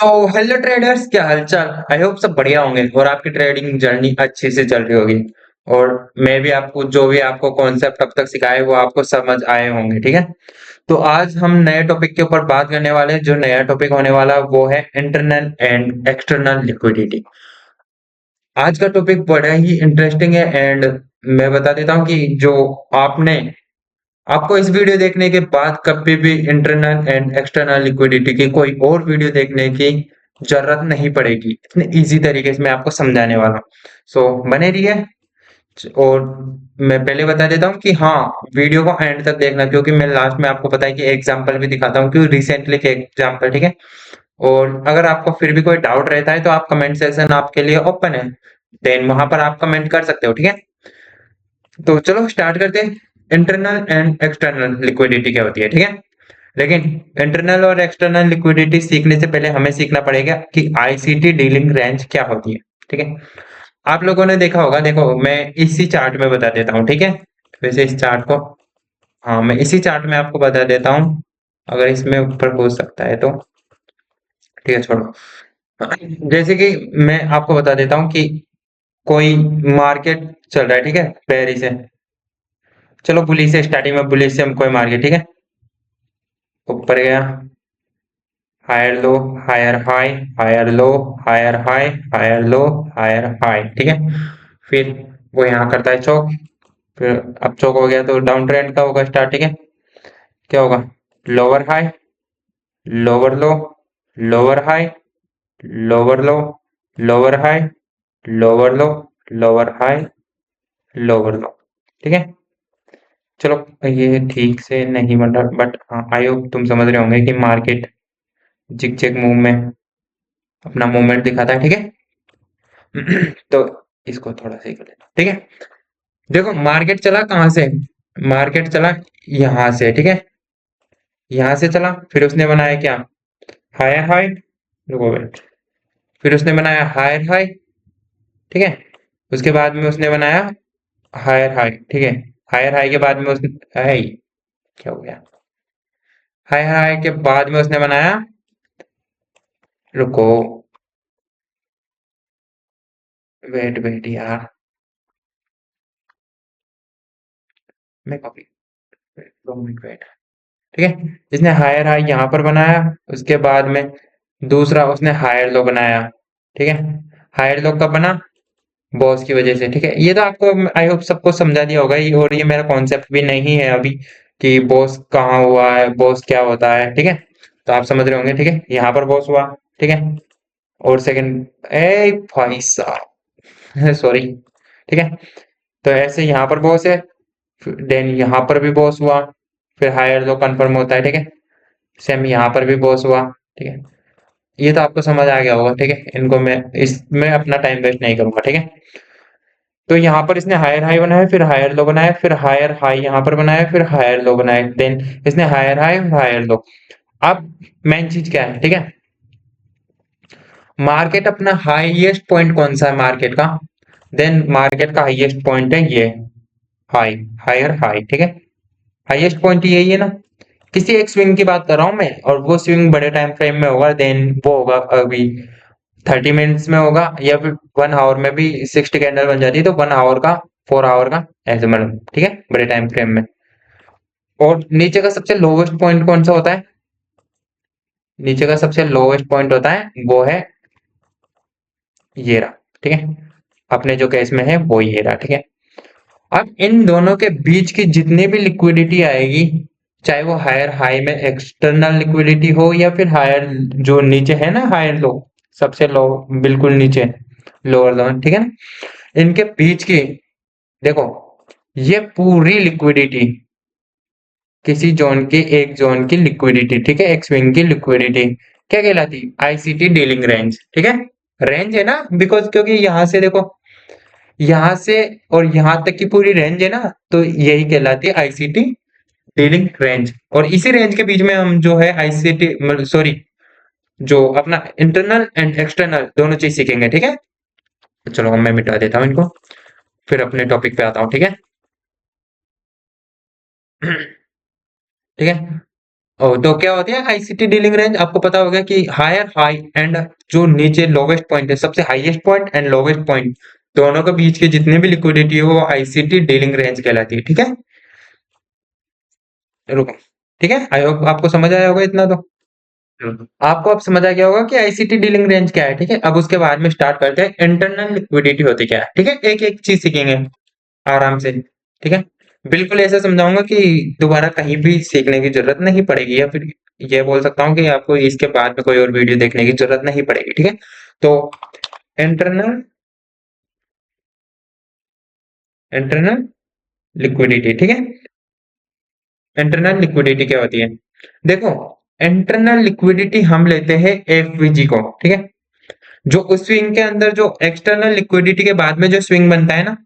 So hello traders, क्या हालचाल। I hope सब बढ़िया होंगे और आपकी ट्रेडिंग जर्नी अच्छे से चल रही होगी। और मैं भी आपको जो भी आपको कॉन्सेप्ट अब तक सिखाए वो आपको समझ आए होंगे, ठीक है। तो आज हम नए टॉपिक के ऊपर बात करने वाले हैं। जो नया टॉपिक होने वाला वो है इंटरनल एंड एक्सटर्नल लिक्विडिटी। आज का टॉपिक बड़ा ही इंटरेस्टिंग है एंड मैं बता देता हूँ कि जो आपने आपको इस वीडियो देखने के बाद कभी भी इंटरनल एंड एक्सटर्नल लिक्विडिटी की कोई और वीडियो देखने की जरूरत नहीं पड़ेगी। इतने इजी तरीके से मैं आपको समझाने वाला हूँ। सो बने रहिए। और मैं पहले बता देता हूँ कि हाँ, वीडियो को एंड तक देखना, क्योंकि मैं लास्ट में आपको पता है कि एग्जांपल भी दिखाता हूँ कि रिसेंटली के एग्जांपल, ठीक है। और अगर आपको फिर भी कोई डाउट रहता है तो आप कमेंट सेक्शन आपके लिए ओपन है, देन वहां पर आप कमेंट कर सकते हो, ठीक है। तो चलो स्टार्ट करते हैं। इंटरनल एंड एक्सटर्नल लिक्विडिटी क्या होती है, ठीक है। लेकिन इंटरनल और एक्सटर्नल लिक्विडिटी सीखने से पहले हमें सीखना पड़ेगा कि आईसीटी डीलिंग रेंज क्या होती है, ठीक है। आप लोगों ने देखा होगा, देखो मैं इसी चार्ट में बता देता हूँ, ठीक है। वैसे इस चार्ट को, हाँ मैं इसी चार्ट में आपको बता देता हूँ। अगर इसमें ऊपर हो सकता है तो ठीक है, छोड़ो। जैसे कि मैं आपको बता देता हूँ कि कोई मार्केट चल रहा है, ठीक है, पेरिस से। चलो बुलिश से स्टार्टिंग में, बुलिश से हम कोई मार्केट, ठीक है, ऊपर गया, higher low, higher high, higher low, higher high, higher low, higher high, ठीक है। फिर वो यहाँ करता है चौक। फिर अब चौक हो गया तो डाउन ट्रेंड का होगा स्टार्ट, ठीक है। क्या होगा? लोअर हाई, लोअर लो, लोअर हाई, लोअर लो, लोअर हाई, लोअर लो, लोअर हाई, लोअर लो, ठीक है। चलो ये ठीक से नहीं बन रहा, बट हाँ आई होप तुम समझ रहे होंगे कि मार्केट जिग जैग मूव में अपना मूवमेंट दिखाता है, ठीक है। तो इसको थोड़ा सही कर लेना, ठीक है। देखो मार्केट चला कहाँ से? मार्केट चला यहाँ से, ठीक है। यहाँ से चला, फिर उसने बनाया क्या? हायर हाई, रुको वेट, फिर उसने बनाया हायर हाई, ठीक है। उसके बाद में उसने बनाया हायर हाई, ठीक है। हायर हाई के बाद में उसने, हाई, क्या हो गया? हायर हाई के बाद में उसने बनाया, रुको, वेट वेट यार, मैं कॉपी, 2 मिनट वेट, ठीक है। इसने हायर हाई यहाँ पर बनाया, उसके बाद में दूसरा उसने हायर लो बनाया, ठीक है। हायर लो कब बना? बॉस की वजह से, ठीक है। ये तो आपको आई होप सबको समझा दिया होगा ये, और ये मेरा कॉन्सेप्ट भी नहीं है अभी कि बॉस कहाँ हुआ है, बॉस क्या होता है, ठीक है। तो आप समझ रहे होंगे, ठीक है, यहाँ पर बॉस हुआ, ठीक है। और सेकंड, ए भाई साहब, सॉरी, ठीक है। तो ऐसे यहाँ पर बॉस है, देन यहाँ पर भी बॉस हुआ, फिर हायर लो कंफर्म होता है, ठीक है। सेम यहाँ पर भी बॉस हुआ, ठीक है। ये तो आपको समझ आ गया होगा, ठीक है। इनको मैं इसमें अपना टाइम वेस्ट नहीं करूंगा, ठीक है। तो यहाँ पर इसने हायर हाई बनाया, फिर हायर लो बनाया, फिर हायर हाई यहाँ पर बनाया, फिर हायर लो बनाया, देन इसने हायर हाई हायर लो। अब मेन चीज क्या है, ठीक है। मार्केट अपना हाईएस्ट पॉइंट कौन सा है मार्केट का? देन मार्केट का हाईएस्ट पॉइंट है ये, हाई, हायर हाई, ठीक है। हाईएस्ट पॉइंट यही है ना। किसी एक स्विंग की बात कर रहा हूं मैं, और वो स्विंग बड़े टाइम फ्रेम में होगा, देन वो होगा अभी 30 मिनट्स में होगा, या फिर 1 आवर में भी 60 कैंडल बन जाती है, तो 1 आवर का, 4 आवर का, ऐसे मतलब, ठीक है, बड़े टाइम फ्रेम में। और नीचे का सबसे लोवेस्ट पॉइंट कौन सा होता है? नीचे का सबसे लोवेस्ट पॉइंट होता है वो है ये रहा, ठीक है। अपने जो केस में है वो ये रहा, ठीक है। अब इन दोनों के बीच की जितनी भी लिक्विडिटी आएगी, चाहे वो हायर हाई में एक्सटर्नल लिक्विडिटी हो, या फिर हायर जो नीचे है ना, हायर लो, सबसे लो, बिल्कुल नीचे, लोअर जोन, ठीक है ना। इनके बीच की, देखो, ये पूरी लिक्विडिटी, किसी जोन की, एक जोन की लिक्विडिटी, ठीक है, एक स्विंग की लिक्विडिटी क्या कहलाती? आईसीटी डीलिंग रेंज, ठीक है। रेंज है ना, बिकॉज क्योंकि यहां से देखो, यहां से और यहां तक की पूरी रेंज है ना, तो यही कहलाती है आईसीटी डीलिंग रेंज। और इसी रेंज के बीच में हम जो है आईसीटी, सॉरी, जो अपना इंटरनल एंड एक्सटर्नल दोनों चीज सीखेंगे, ठीक है। तो चलो मैं मिटा देता हूँ इनको, फिर अपने टॉपिक पे आता हूँ, ठीक है। ठीक है। तो क्या होती है आईसीटी डीलिंग रेंज? आपको पता होगा कि हायर हाई एंड जो नीचे लोवेस्ट पॉइंट है, सबसे highest point and lowest point, दोनों के बीच के जितने भी लिक्विडिटी है वो आईसीटी डीलिंग रेंज कहलाती है। ठीक है, रुको। ठीक है, आई होप आपको समझ आया होगा इतना तो। आपको अब समझ आ गया होगा कि आईसीटी डीलिंग रेंज क्या है। ठीक है, अब उसके बाद में स्टार्ट करते हैं इंटरनल लिक्विडिटी होती क्या है। ठीक है, एक एक चीज सीखेंगे आराम से। ठीक है, बिल्कुल ऐसा समझाऊंगा कि दोबारा कहीं भी सीखने की जरूरत नहीं पड़ेगी, या फिर ये बोल सकता हूँ कि आपको इसके बाद में कोई और वीडियो देखने की जरूरत नहीं पड़ेगी। ठीक है, तो इंटरनल इंटरनल लिक्विडिटी। ठीक है, इंटरनल लिक्विडिटी क्या होती है? देखो, इंटरनल लिक्विडिटी हम लेते हैं एफवीजी को। ठीक है, जो उस स्विंग के अंदर जो एक्सटर्नल लिक्विडिटी के बाद में जो स्विंग बनता है ना,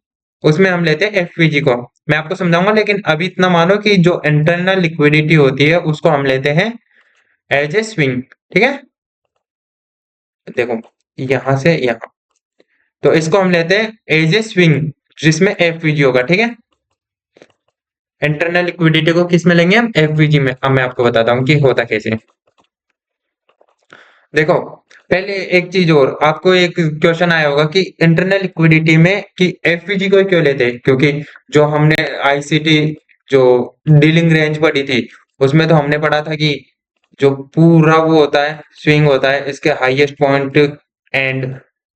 उसमें हम लेते हैं एफवीजी को। मैं आपको समझाऊंगा, लेकिन अभी इतना मानो कि जो इंटरनल लिक्विडिटी होती है उसको हम लेते हैं एज ए स्विंग। ठीक है, देखो यहां से यहां, तो इसको हम लेते हैं एज ए स्विंग जिसमें एफवीजी होगा। ठीक है, इंटरनल लिक्विडिटी को किस में लेंगे हम? एफवीजी में। अब मैं आपको बताता हूँ कि होता कैसे। देखो, पहले एक चीज और, आपको एक क्वेश्चन आया होगा कि इंटरनल लिक्विडिटी में कि एफवीजी को क्यों लेते हैं, क्योंकि जो हमने आईसीटी जो डीलिंग रेंज पढ़ी थी उसमें तो हमने पढ़ा था कि जो पूरा वो होता है स्विंग होता है इसके हाईएस्ट पॉइंट एंड।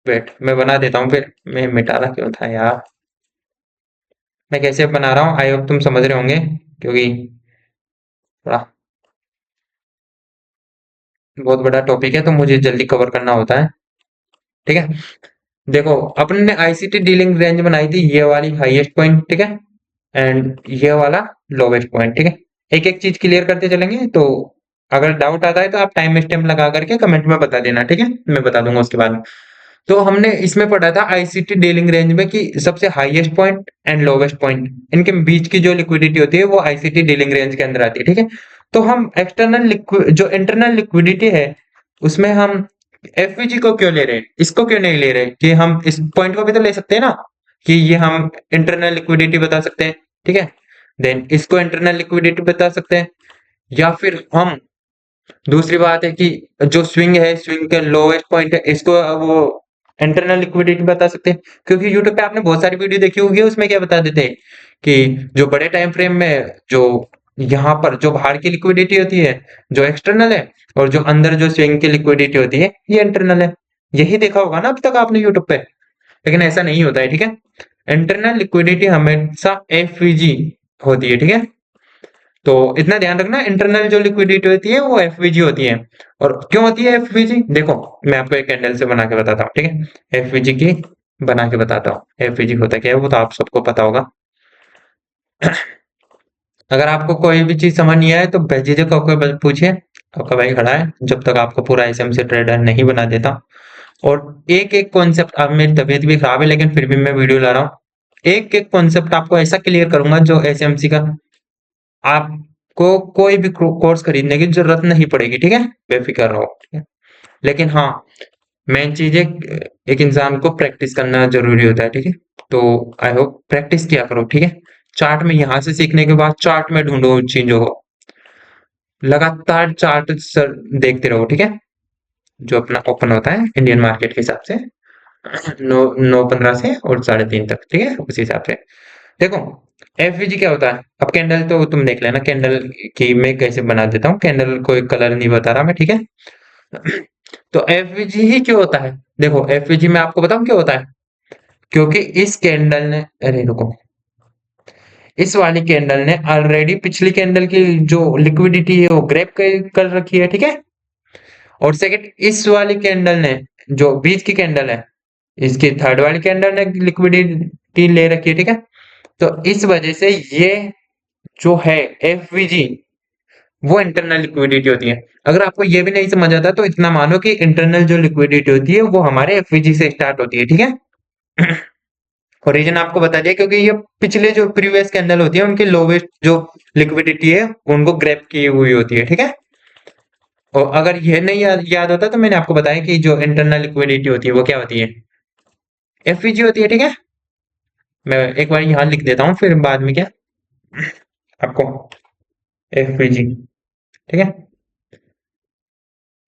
वेट, मैं बना देता हूँ, फिर मैं मिटा रहा क्यों था यार। मैं कैसे बना रहा हूँ, आई होप तुम समझ रहे होंगे, क्योंकि थोड़ा बहुत बड़ा टॉपिक है तो मुझे जल्दी कवर करना होता है। ठीक है, देखो अपन ने आईसीटी डीलिंग रेंज बनाई थी, ये वाली हाईएस्ट पॉइंट। ठीक है, एंड ये वाला लोवेस्ट पॉइंट। ठीक है, एक एक चीज क्लियर करते चलेंगे, तो अगर डाउट आता है तो आप टाइम स्टैम्प लगा करके कमेंट में बता देना। ठीक है, मैं बता दूंगा उसके बाद। तो हमने इसमें पढ़ा था आईसीटी डीलिंग रेंज में कि सबसे highest point and lowest point, इनके बीच की जो लिक्विडिटी होती है वो आईसीटी डीलिंग रेंज के अंदर आती है। ठीक है, तो हम एक्सटर्नल लिक्विड जो इंटरनल लिक्विडिटी है उसमें हम एफवीजी को क्यों ले रहे हैं, इसको क्यों नहीं ले रहे, कि हम इस पॉइंट को भी तो ले सकते हैं ना, कि ये हम इंटरनल लिक्विडिटी बता सकते हैं। ठीक है, देन इसको इंटरनल लिक्विडिटी बता सकते हैं, या फिर हम दूसरी बात है कि जो स्विंग है, स्विंग के लोवेस्ट पॉइंट है, इसको वो इंटरनल लिक्विडिटी बता सकते हैं। क्योंकि यूट्यूब पे आपने बहुत सारी वीडियो देखी होगी, उसमें क्या बता देते हैं कि जो बड़े टाइम फ्रेम में जो यहाँ पर जो बाहर की लिक्विडिटी होती है जो एक्सटर्नल है, और जो अंदर जो स्विंग की लिक्विडिटी होती है ये इंटरनल है। यही देखा होगा ना अब तक आपने यूट्यूब पे, लेकिन ऐसा नहीं होता है। ठीक है, इंटरनल लिक्विडिटी हमेशा एफवीजी होती है। ठीक है, तो इतना ध्यान रखना, इंटरनल जो लिक्विडिटी होती है वो एफवीजी होती है। और क्यों होती है एफवीजी, देखो मैं आपको एक कैंडल से बना के बताता हूँ। ठीक है, एफवीजी की बना के बताता हूँ, एफवीजी होता क्या है वो तो आप सबको पता होगा। अगर आपको कोई भी चीज समझ नहीं आए तो बेझिझक होकर पूछिए, आपका भाई खड़ा है जब तक आपको पूरा एसएम से ट्रेडर नहीं बना देता। और एक एक कॉन्सेप्ट, अब मेरी तबीयत भी खराब है लेकिन फिर भी मैं वीडियो ला रहा हूँ, एक एक कॉन्सेप्ट आपको ऐसा क्लियर करूंगा जो एसएमसी का आपको कोई भी कोर्स खरीदने की जरूरत नहीं पड़ेगी। ठीक है, बेफिक्र रहो। ठीक है, लेकिन हाँ, मेन चीज है एक इंसान को प्रैक्टिस करना जरूरी होता है। ठीक है, तो आई होप प्रैक्टिस किया करो। ठीक है, चार्ट में यहाँ से सीखने के बाद चार्ट में ढूंढो चीजों को, लगातार चार्ट सर देखते रहो। ठीक है, जो अपना ओपन होता है इंडियन मार्केट के हिसाब से 9:15 से और 3:30 तक। ठीक है, उसी हिसाब से देखो। एफवीजी क्या होता है, अब कैंडल तो तुम देख लेना, कैंडल की मैं कैसे बना देता हूँ, कैंडल कोई कलर नहीं बता रहा मैं। ठीक है, तो एफवीजी ही क्यों होता है, देखो एफवीजी में आपको बताऊं क्यों होता है, क्योंकि इस कैंडल ने, अरे रुको, इस वाली कैंडल ने ऑलरेडी पिछली कैंडल की जो लिक्विडिटी है वो ग्रैब कर रखी है। ठीक है, और सेकंड इस वाली कैंडल ने, जो बीच की कैंडल है, इसकी थर्ड वाली कैंडल ने लिक्विडिटी ले रखी है। ठीक है, तो इस वजह से ये जो है एफवीजी वो इंटरनल लिक्विडिटी होती है। अगर आपको ये भी नहीं समझ आता तो इतना मानो कि इंटरनल जो लिक्विडिटी होती है वो हमारे एफवीजी से स्टार्ट होती है। ठीक है, और रीजन आपको बता दिया क्योंकि ये पिछले जो प्रीवियस कैंडल होती है उनकी लोवेस्ट जो लिक्विडिटी है उनको ग्रैब की हुई होती है। ठीक है, और अगर ये नहीं याद होता तो मैंने आपको बताया कि जो इंटरनल लिक्विडिटी होती है वो क्या होती है, एफवीजी होती है। ठीक है, मैं एक बार यहाँ लिख देता हूँ फिर बाद में क्या आपको, एफवीजी ठीक है।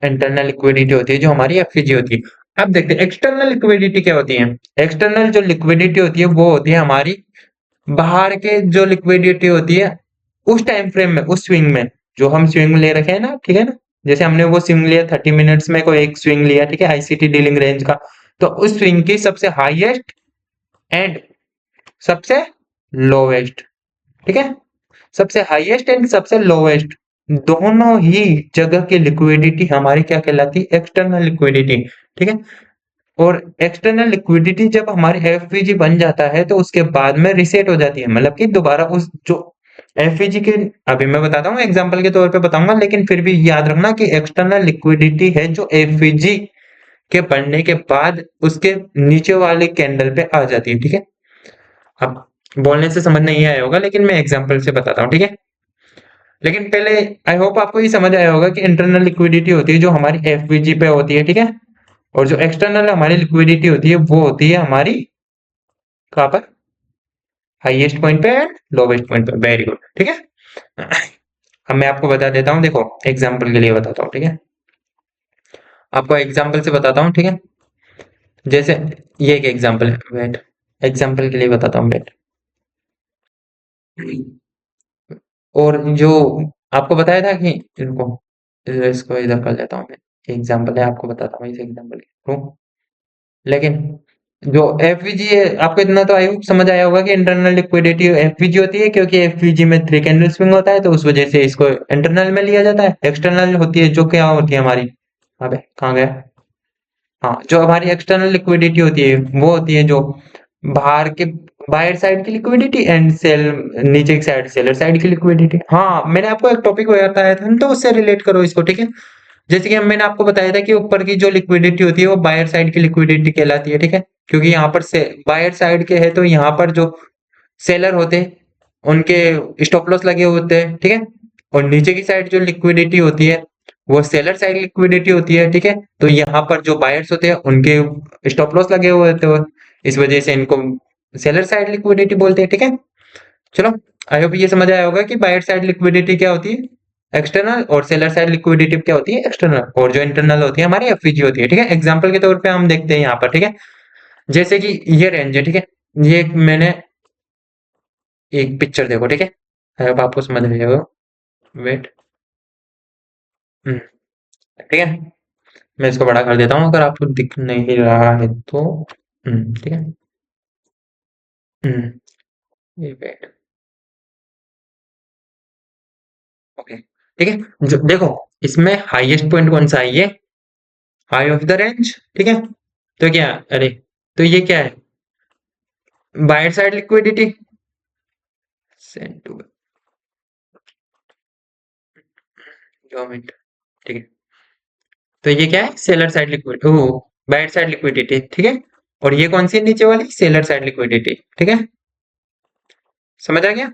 इंटरनल लिक्विडिटी होती है जो हमारी एफईजी होती है। अब देखते हैं एक्सटर्नल लिक्विडिटी क्या होती है। एक्सटर्नल जो लिक्विडिटी होती है वो होती है हमारी बाहर के जो लिक्विडिटी होती है उस टाइम फ्रेम में, उस स्विंग में, जो हम स्विंग ले रखे हैं ना, ठीक है ना। जैसे हमने वो स्विंग लिया 30 मिनट्स में, कोई एक स्विंग लिया, ठीक है, आईसीटी डीलिंग रेंज का। तो उस स्विंग की सबसे हाईएस्ट एंड सबसे लोवेस्ट, ठीक है, सबसे हाईएस्ट एंड सबसे लोवेस्ट दोनों ही जगह की लिक्विडिटी हमारी क्या कहलाती है, एक्सटर्नल लिक्विडिटी, ठीक है। और एक्सटर्नल लिक्विडिटी जब हमारे एफवीजी बन जाता है तो उसके बाद में रिसेट हो जाती है, मतलब कि दोबारा उस जो एफवीजी के, अभी मैं बताता हूँ एग्जांपल के तौर पे बताऊंगा, लेकिन फिर भी याद रखना कि एक्सटर्नल लिक्विडिटी है जो एफवीजी के बनने के बाद उसके नीचे वाले कैंडल पे आ जाती है, ठीक है। अब बोलने से समझ नहीं आया होगा, लेकिन मैं एग्जांपल से बताता हूँ, ठीक है। लेकिन पहले आई होप आपको ये समझ आया होगा कि इंटरनल लिक्विडिटी होती है जो हमारी एफवीजी पे होती है, ठीक है। और जो एक्सटर्नल हमारी लिक्विडिटी होती है वो होती है हमारी कहाँ पर, हाईएस्ट पॉइंट पे एंड लोवेस्ट पॉइंट पे। वेरी गुड, ठीक है। अब मैं आपको बता देता हूँ, देखो एग्जांपल के लिए बताता हूँ, ठीक है। आपको एग्जांपल से बताता हूँ, ठीक है। जैसे ये एक एग्जांपल है, वेट, एग्जांपल के लिए बताता हूँ, वेट। और जो आपको बताया था कि इनको, इसको इधर कर लेता हूँ मैं, एग्जांपल है आपको बताता हूँ इस एग्जांपल के थ्रू। लेकिन जो एफवीजी है, आपको इतना तो आई होप समझ आया होगा कि इंटरनल लिक्विडिटी एफवीजी होती है, क्योंकि एफवीजी में 3 कैंडल स्विंग होता है तो उस वजह से इसको इंटरनल में लिया जाता है। एक्सटर्नल होती है जो क्या होती है हमारी, अबे कहाँ गया, हाँ, जो हमारी एक्सटर्नल लिक्विडिटी होती है वो होती है जो बाहर के, बाहर साइड की लिक्विडिटी एंड सेल, नीचे की साइड सेलर साइड की लिक्विडिटी। हाँ, मैंने आपको एक टॉपिक बताया था ना, तो उससे रिलेट करो इसको, ठीक है। जैसे कि मैंने आपको बताया था कि ऊपर की जो लिक्विडिटी होती है वो बायर साइड की लिक्विडिटी कहलाती है, ठीक है। क्योंकि यहाँ पर से बायर साइड के है तो यहाँ पर जो सेलर होते हैं उनके स्टॉप लॉस लगे हुए होते हैं, ठीक है। और नीचे की साइड जो लिक्विडिटी होती है वो सेलर साइड लिक्विडिटी होती है, ठीक है। तो यहाँ पर जो बायर्स होते हैं उनके स्टॉप लॉस लगे हुए होते हैं, इस वजह से इनको सेलर साइड लिक्विडिटी बोलते हैं, ठीक है। चलो, आई होप ये समझ आया होगा कि बायर साइड लिक्विडिटी क्या होती है, एक्सटर्नल, और सेलर साइड लिक्विडिटी क्या होती है, एक्सटर्नल। और जो इंटरनल होती है हमारी एफवीजी होती है, ठीक है। एग्जांपल के तौर पे हम देखते हैं यहाँ पर, ठीक है। जैसे कि ये रेंज है, ठीक है। ये मैंने एक पिक्चर देखो, ठीक है, आई होप आपको समझ में आएगा। वेट, ठीक है, मैं इसको बड़ा कर देता हूँ अगर आपको दिख नहीं रहा है तो। ठीक है। ये वेट, ओके, ठीक है। जो देखो इसमें हाईएस्ट पॉइंट कौन सा है, ये हाई ऑफ द रेंज, ठीक है। तो क्या, अरे, तो ये क्या है, buyer side liquidity, send to government, ठीक है। तो ये क्या है, seller side liquidity, oh, buyer side liquidity, ठीक है। और ये कौन सी है नीचे वाली, सेलर साइड लिक्विडिटी, ठीक है। समझ आ गया।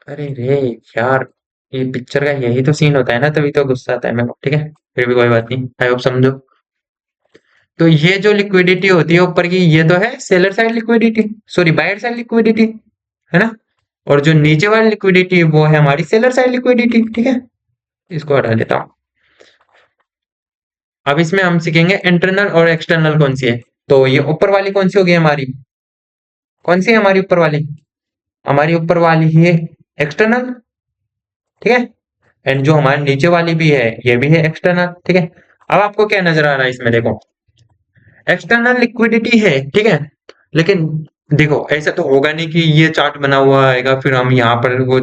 अरे रे यार, ये पिक्चर का यही तो सीन होता है ना, तभी तो गुस्सा आता है मेरे को, ठीक है। फिर भी कोई बात नहीं, आई होप समझो। तो ये जो लिक्विडिटी होती है ऊपर की, ये तो है seller side liquidity, sorry buyer side liquidity, है ना। और जो नीचे वाली लिक्विडिटी वो है हमारी सेलर साइड लिक्विडिटी, ठीक है। इसको हटा देता हूँ। अब इसमें हम सीखेंगे इंटरनल और एक्सटर्नल कौन सी है। तो ये ऊपर वाली कौन सी होगी हमारी, कौन सी है हमारी ऊपर वाली, हमारी ऊपर वाली है एक्सटर्नल, ठीक है। एंड जो हमारे नीचे वाली भी है ये भी है एक्सटर्नल, ठीक है। अब आपको क्या नजर आ रहा है इसमें, देखो एक्सटर्नल लिक्विडिटी है, ठीक है। लेकिन देखो ऐसा तो होगा नहीं कि ये चार्ट बना हुआ आएगा फिर हम यहाँ पर वो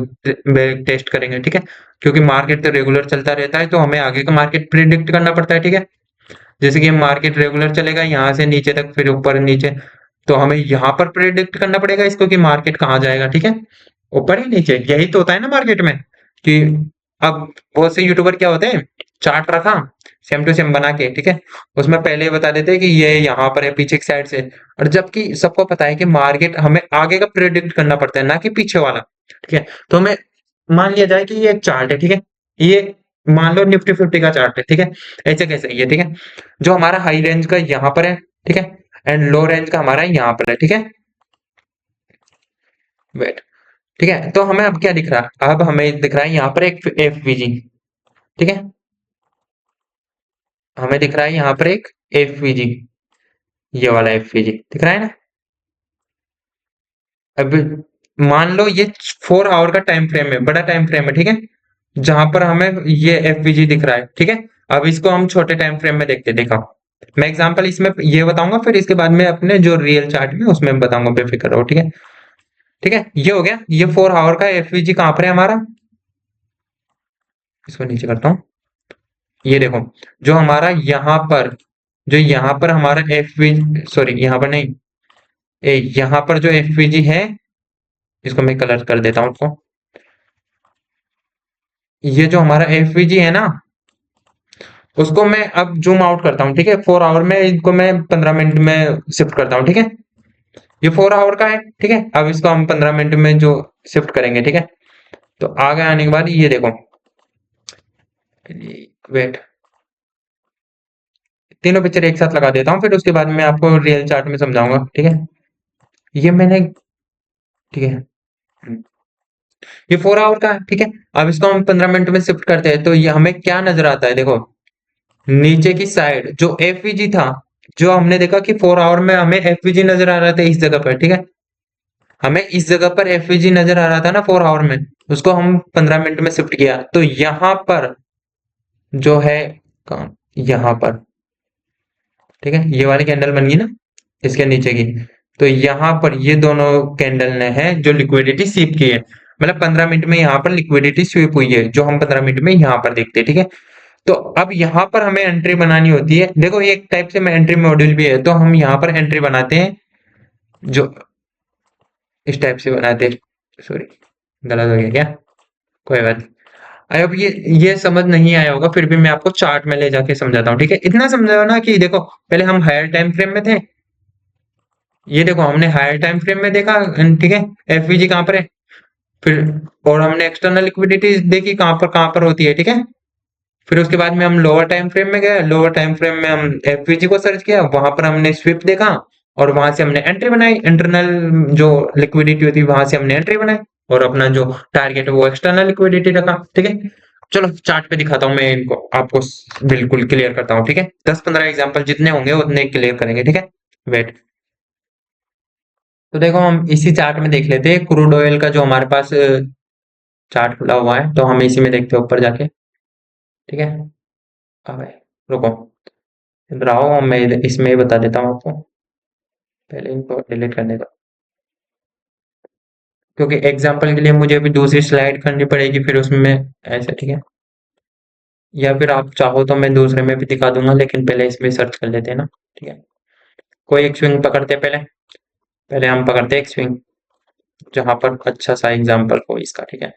टेस्ट करेंगे, ठीक है। क्योंकि मार्केट तो रेगुलर चलता रहता है तो हमें आगे का मार्केट प्रिडिक्ट करना पड़ता है, ठीक है। जैसे कि मार्केट रेगुलर चलेगा यहाँ से नीचे तक, फिर ऊपर नीचे, तो हमें यहाँ पर प्रिडिक्ट करना पड़ेगा इसको कि मार्केट कहाँ जाएगा, ठीक है। ऊपर ही नीचे, यही तो होता है ना मार्केट में कि अब बहुत से यूट्यूबर क्या होते हैं, चार्ट रखा सेम टू सेम बना के, ठीक है। उसमें पहले ही बता देते हैं कि ये यहाँ पर है पीछे की साइड से। और जबकि सबको पता है कि मार्केट हमें आगे का प्रिडिक्ट करना पड़ता है ना कि पीछे वाला, ठीक है। तो हमें मान लिया जाए कि ये एक चार्ट है, ठीक है। ये मान लो निफ्टी 50 का चार्ट है, ठीक है। ऐसे कैसे ये, ठीक है। जो हमारा हाई रेंज का यहाँ पर है, ठीक है, एंड लो रेंज का हमारा यहाँ पर है, ठीक है। वेट, ठीक है, तो हमें अब क्या दिख रहा है, अब हमें दिख रहा है यहाँ पर एक एफवीजी। ठीक है, हमें दिख रहा है यहाँ पर एक एफवीजी, ये वाला एफवीजी दिख रहा है ना। अब मान लो ये 4 आवर का टाइम फ्रेम है, बड़ा टाइम फ्रेम है, ठीक है, जहां पर हमें ये एफवीजी दिख रहा है। ठीक है, अब इसको हम छोटे टाइम फ्रेम में देखते हैं। देखा, मैं एग्जांपल इसमें ये बताऊंगा, फिर इसके बाद में अपने जो रियल चार्ट में उसमें बताऊंगा, बेफिक्र रहो। ठीक है, ठीक है, ये हो गया, ये 4 आवर का एफवीजी कहाँ पर है हमारा। इसको नीचे करता हूँ, ये देखो, जो हमारा यहाँ पर, जो यहाँ पर हमारा एफवीजी, सॉरी यहाँ पर नहीं, यहाँ पर जो एफवीजी है, इसको मैं कलर कर देता हूँ उसको। ये जो हमारा एफवीजी है ना, उसको मैं अब जूम आउट करता हूँ। ठीक है, 4 आवर में इनको मैं 15 मिनट में शिफ्ट करता हूँ। ठीक है, ये 4 आवर का है। ठीक है, अब इसको हम 15 मिनट में जो शिफ्ट करेंगे। ठीक है, तो आगे आने के बाद ये देखो, वेट, तीनों पिक्चर एक साथ लगा देता हूँ, फिर उसके बाद मैं आपको रियल चार्ट में समझाऊंगा। ठीक है, ये मैंने, ठीक है, ये 4 आवर का है। ठीक है, अब इसको हम 15 मिनट में शिफ्ट करते हैं, तो ये हमें क्या नजर आता है, देखो, नीचे की साइड जो एफवीजी था, जो हमने देखा कि 4 आवर में हमें एफवीजी नजर आ रहा था इस जगह पर। ठीक है, हमें इस जगह पर एफवीजी नजर आ रहा था ना 4 आवर में, उसको हम 15 मिनट में शिफ्ट किया, तो यहां पर जो है काम, यहां पर, ठीक है, ये वाली कैंडल बन गई ना इसके नीचे की, तो यहाँ पर ये दोनों कैंडल ने है जो लिक्विडिटी स्वीप की है, मतलब 15 मिनट में यहाँ पर लिक्विडिटी स्वीप हुई है, जो हम 15 मिनट में यहाँ पर देखते हैं। ठीक है, तो अब यहाँ पर हमें एंट्री बनानी होती है। देखो, ये एक टाइप से मैं एंट्री मॉड्यूल भी है, तो हम यहाँ पर एंट्री बनाते हैं, जो इस टाइप से बनाते हैं। सॉरी, गलत हो गया क्या, कोई बात नहीं। अब ये समझ नहीं आया होगा, फिर भी मैं आपको चार्ट में ले जाके समझाता हूँ। ठीक है, इतना समझाओ ना कि देखो, पहले हम हायर टाइम फ्रेम में थे, ये देखो हमने हायर टाइम फ्रेम में देखा। ठीक है, एफवीजी कहाँ पर है, फिर और हमने एक्सटर्नल लिक्विडिटी देखी कहाँ पर होती है। ठीक है, फिर उसके बाद में हम लोअर टाइम फ्रेम में गए, लोअर टाइम फ्रेम में हम एफवीजी को सर्च किया, वहां पर हमने स्विप देखा, और वहां से हमने एंट्री बनाई, इंटरनल जो लिक्विडिटी होती है वहां से हमने एंट्री बनाई, और अपना जो टारगेट है वो एक्सटर्नल लिक्विडिटी रखा। ठीक है, चलो चार्ट पे दिखाता हूँ मैं इनको आपको, बिल्कुल क्लियर करता हूँ। ठीक है, 10-15 एग्जांपल जितने होंगे उतने क्लियर करेंगे। ठीक है, वेट, तो देखो हम इसी चार्ट में देख लेते हैं क्रूड ऑयल का, जो हमारे पास चार्ट खुला हुआ है, तो हम इसी में देखते हैं ऊपर जाके। ठीक है, अबे रुको, इधर आओ, मैं इसमें ही बता देता हूँ आपको, पहले इनको डिलीट करने का, क्योंकि एग्जांपल के लिए मुझे अभी दूसरी स्लाइड करनी पड़ेगी, फिर उसमें ऐसे। ठीक है, या फिर आप चाहो तो मैं दूसरे में भी दिखा दूंगा, लेकिन पहले इसमें सर्च कर लेते हैं ना। ठीक है, कोई एक स्विंग पकड़ते हैं पहले, पहले हम पकड़ते हैं एक स्विंग, जहां पर अच्छा सा एग्जांपल हो इसका। ठीक है,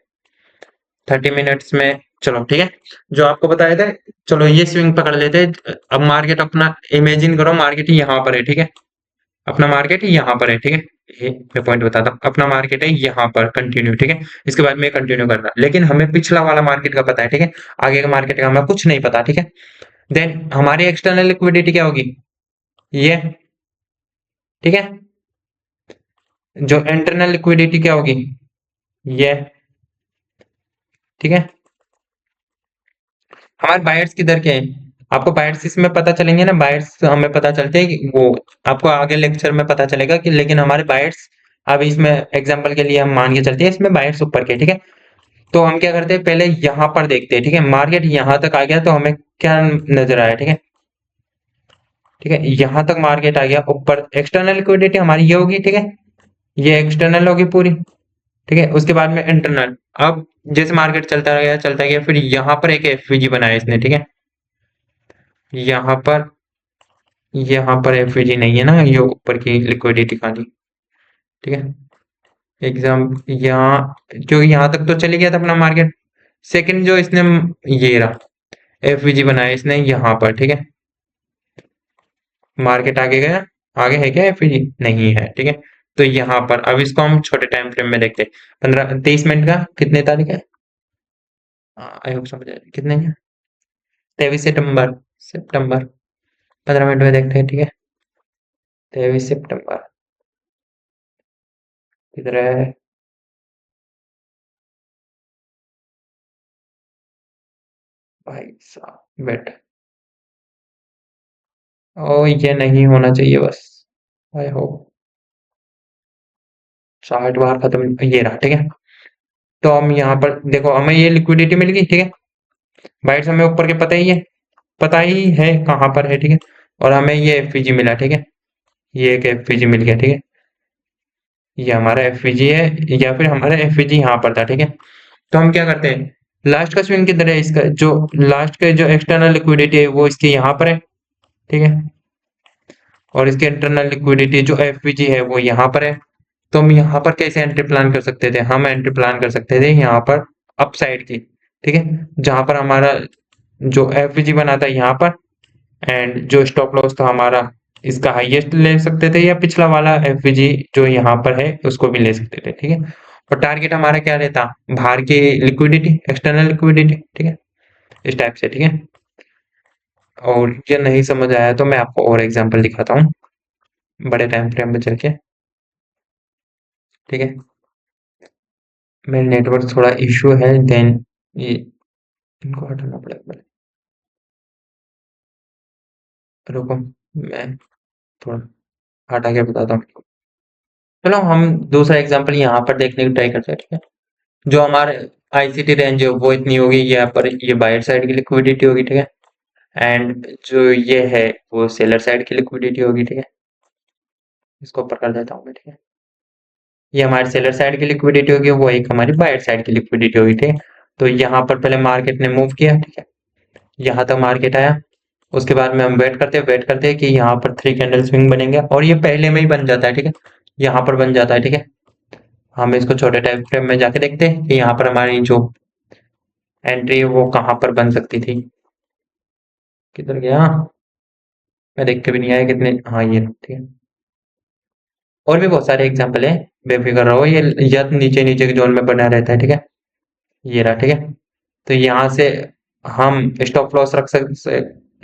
30 मिनट्स में, चलो ठीक है, जो आपको बताया था, चलो ये स्विंग पकड़ लेते हैं। अब मार्केट अपना इमेजिन करो, मार्केट यहाँ पर है। ठीक है, अपना मार्केट यहाँ पर है। ठीक है, ये मैं पॉइंट बताता हूँ, अपना मार्केट है यहाँ पर कंटिन्यू। ठीक है, इसके बाद में कंटिन्यू करना, लेकिन हमें पिछला वाला मार्केट का पता है। ठीक है, आगे का मार्केट का हमें कुछ नहीं पता। ठीक है, देन हमारी एक्सटर्नल लिक्विडिटी क्या होगी, ये, ठीक है, जो इंटरनल लिक्विडिटी क्या होगी, ये, ठीक है, हमारे बायर्स किधर के हैं, आपको बायर्स इसमें पता चलेंगे ना, बायर्स हमें पता चलते हैं कि वो आपको आगे लेक्चर में पता चलेगा कि, लेकिन हमारे बायर्स, अब इसमें एग्जांपल के लिए हम मान के चलते हैं इसमें बायर्स ऊपर के। ठीक है, तो हम क्या करते हैं, पहले यहाँ पर देखते हैं। ठीक है, मार्केट यहाँ तक आ गया, तो हमें क्या नजर आया, ठीक है, ठीक है, यहाँ तक मार्केट आ गया, ऊपर एक्सटर्नल लिक्विडिटी हमारी ये होगी। ठीक है, ये एक्सटर्नल होगी पूरी। ठीक है, उसके बाद में इंटरनल, अब जैसे मार्केट चलता गया, फिर यहाँ पर एक एफवीजी बनाया इसने। ठीक है, यहाँ पर, यहाँ पर एफवीजी नहीं है ना, ये ऊपर की लिक्विडिटी खाली। ठीक है, एग्जाम, यहाँ, क्योंकि यहाँ तक तो चले गया था अपना मार्केट, सेकंड जो इसने, ये रहा, एफवीजी बनाया इसने यहाँ पर। ठीक है, मार्केट आगे गया, आगे है क्या एफवीजी, नहीं है। ठीक है, तो यहाँ पर अब इसको हम छोटे टाइम फ्रेम में देखते हैं, 15-23 मिनट का, कितने तारीख है, आई होप समझ आए कितने हैं, 23 सितंबर, सितंबर, 15 मिनट में देखते हैं। ठीक है, 23 सितंबर, किधर है, भाई साहब वेट, ओ ये नहीं होना चाहिए बस। आई होप 60 बार खत्म, ये रहा ठीक है। तो हम यहाँ पर देखो हमें ये लिक्विडिटी मिल गई ठीक है। बाइट्स हमें ऊपर के पता ही है कहाँ पर है ठीक है। और हमें ये एफपीजी मिला ठीक है। ये एक एफपीजी मिल गया ठीक है। ये हमारा एफपीजी है या फिर हमारा एफपीजी यहाँ पर था ठीक है। तो हम क्या करते हैं, लास्ट का स्विंग किधर है, इसका जो लास्ट का जो एक्सटर्नल लिक्विडिटी है वो इसके यहाँ पर है ठीक है। और इसके इंटरनल लिक्विडिटी जो एफपीजी है वो यहाँ पर है। तो हम यहाँ पर कैसे एंट्री प्लान कर सकते थे, हम एंट्री प्लान कर सकते थे यहाँ पर अपसाइड की ठीक है। जहाँ पर हमारा जो एफपीजी बना था यहाँ पर, एंड जो स्टॉप लॉस था हमारा इसका हाईएस्ट ले सकते थे, या पिछला वाला एफपीजी जो यहाँ पर है उसको भी ले सकते थे ठीक है। और टारगेट हमारा क्या रहता, बाहर की लिक्विडिटी, एक्सटर्नल लिक्विडिटी ठीक है, इस टाइप से ठीक है। और ये नहीं समझ आया तो मैं आपको और एग्जांपल दिखाता हूँ बड़े टाइम फ्रेम में चल के ठीक है। मेरे नेटवर्क थोड़ा इशू है, देन ये इनको हटाना पड़ेगा पहले। रुको मैं थोड़ा हटा के बताता हूँ। चलो हम दूसरा एग्जांपल यहाँ पर देखने की ट्राई करते हैं ठीक है। जो हमारे आईसीटी रेंज है वो इतनी होगी, यहाँ पर ये बायर साइड की लिक्विडिटी होगी ठीक है। एंड जो ये है वो सेलर साइड की लिक्विडिटी होगी ठीक है। इसको ऊपर कर देता हूँ मैं ठीक है। ये हमारी सेलर साइड की लिक्विडिटी होगी, वो एक हमारी बायर साइड की लिक्विडिटी होगी ठीक है। तो यहाँ पर पहले मार्केट ने मूव किया ठीक है, यहाँ तक मार्केट आया। उसके बाद में हम वेट करते हैं कि यहाँ पर 3 कैंडल स्विंग बनेंगे, और ये पहले में ही बन जाता है ठीक है। यहाँ पर बन जाता है ठीक है। हम इसको छोटे टाइम फ्रेम में जाके देखते हैं कि यहाँ पर हमारी जो एंट्री है वो कहाँ पर बन सकती थी। किधर गया, मैं देख के भी नहीं आया कितने, हाँ ये ठीक है। और भी बहुत सारे एग्जांपल है, बेफिक्र रहो, ये यह नीचे नीचे के जोन में बना रहता है ठीक है। ये रहा ठीक है। तो यहाँ से हम स्टॉप लॉस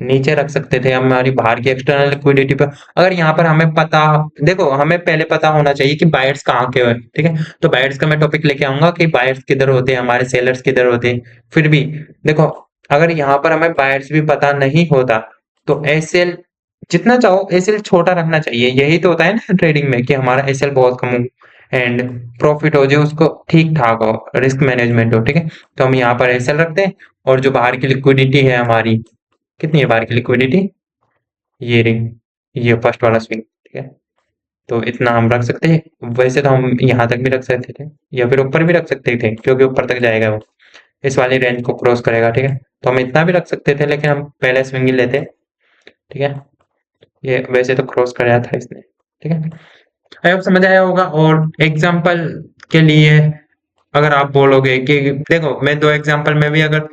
नीचे रख सकते थे हमारी बाहर की एक्सटर्नल लिक्विडिटी पर। अगर यहाँ पर हमें पता, देखो हमें पहले पता होना चाहिए कि बायर्स कहाँ के हैं ठीक है। तो बायर्स का मैं टॉपिक लेके आऊंगा कि बायर्स किधर होते हैं, हमारे सेलर्स किधर होते हैं। फिर भी देखो, अगर यहाँ पर हमें बायर्स भी पता नहीं होता तो एसएल जितना चाहो एसएल छोटा रखना चाहिए। यही तो होता है ना ट्रेडिंग में, कि हमारा एसएल बहुत कम हो एंड प्रॉफिट हो, जो उसको ठीक ठाक हो, रिस्क मैनेजमेंट हो ठीक है। तो हम यहाँ पर एसएल रखते हैं। और जो बाहर की लिक्विडिटी है हमारी, कितनी है बाहर की लिक्विडिटी, ये रही, ये फर्स्ट वाला स्विंग ठीक है। तो इतना हम रख सकते हैं। वैसे तो हम यहाँ तक भी रख सकते थे या फिर ऊपर भी रख सकते थे, क्योंकि ऊपर तक जाएगा वो, इस वाली रेंज को क्रॉस करेगा ठीक है। तो हम इतना भी रख सकते थे, लेकिन हम पहले स्विंग ही लेते ठीक है। ये वैसे तो क्रॉस कराया था इसने ठीक है। आई होप समझ आया होगा। और एग्जाम्पल के लिए अगर आप बोलोगे कि देखो, मैं 2 एग्जाम्पल में भी अगर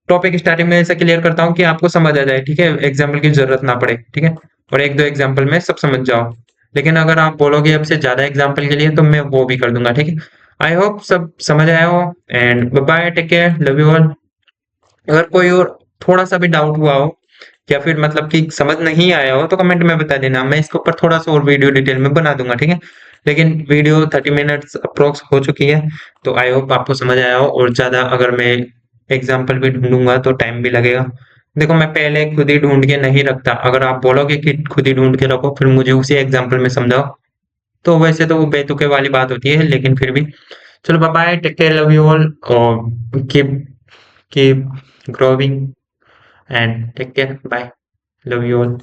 टॉपिक स्टार्टिंग में ऐसा क्लियर करता हूँ कि आपको समझ आ जाए ठीक है, एग्जाम्पल की जरूरत ना पड़े ठीक है। और 1-2 एग्जाम्पल में सब समझ जाओ। लेकिन अगर आप बोलोगे अब से ज्यादा एग्जाम्पल के लिए तो मैं वो भी कर दूंगा ठीक है। आई होप सब समझ आया हो। And bye, take care, love you all. अगर कोई और थोड़ा सा भी डाउट हुआ हो या फिर मतलब कि समझ नहीं आया हो तो कमेंट में बता देना, मैं इसके ऊपर थोड़ा सा और वीडियो डिटेल में बना दूंगा ठीक है। लेकिन वीडियो 30 मिनट्स अप्रोक्स हो चुकी है, तो आई होप आपको समझ आया हो। और ज़्यादा अगर मैं एग्जाम्पल भी ढूंढूंगा तो टाइम भी लगेगा। देखो मैं पहले खुद ही ढूंढ के नहीं रखता, अगर आप बोलोगे कि खुद ही ढूंढ के रखो फिर मुझे उसी एग्जाम्पल में समझाओ, तो वैसे तो वो बेतुके वाली बात होती है, लेकिन फिर भी चलो bye bye, take care, love you all, और keep growing and take care, bye, love you all.